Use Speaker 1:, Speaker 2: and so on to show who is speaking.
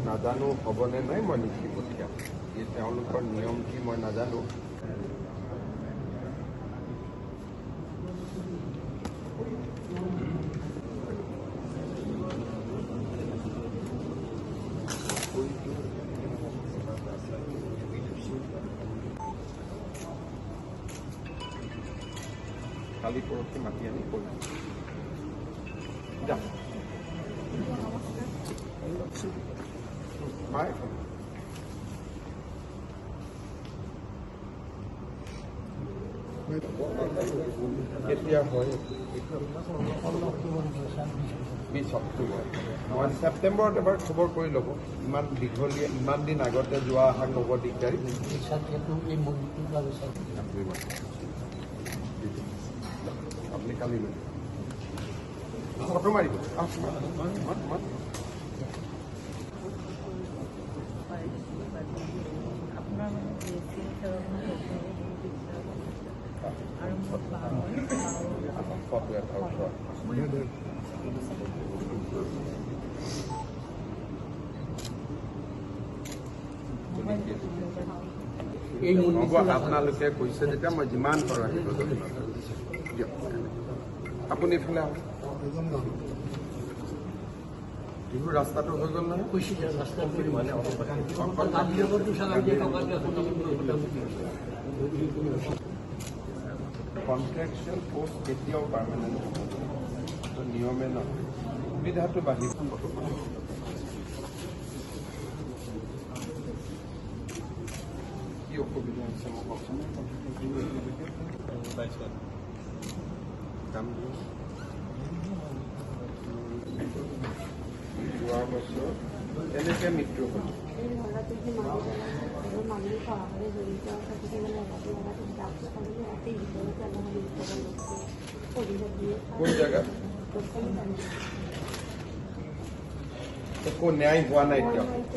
Speaker 1: নাজানো হ'বনে নাই মই লিখি পঠিয়াম তেওঁলোকৰ নিয়ম কি মই নাজানো কালি পৰহি মাতি আনি কৰিম যাম কেতিয়া হয় 20 অক্টোবৰ মই ছেপ্টেম্বৰত এবাৰ খবৰ কৰি ল'ব ইমান দীঘলীয়া ইমান দিন আগতে যোৱা অহা ক'ব দিগদাৰী আপুনি কালি লৈ ফটো মাৰিব আপোনালোকে কৈছে যেতিয়া মই যিমান পাৰো আহিব দিয়ক আপুনি এইফালে আহক বিহুৰ ৰাস্তাটো হৈ গ'ল নহয় কন্ট্ৰেকচুৱেল পোষ্ট কেতিয়াও পাৰ্মানেণ্ট হ'ব নিয়মে নহয় সুবিধাটো বাঢ়িব কি অসুবিধা হৈছে মই কওকচোন যোৱা বছৰ এনেকৈ মৃত্যু হ'ল কোন জেগাত একো ন্যায় হোৱা নাই এতিয়াও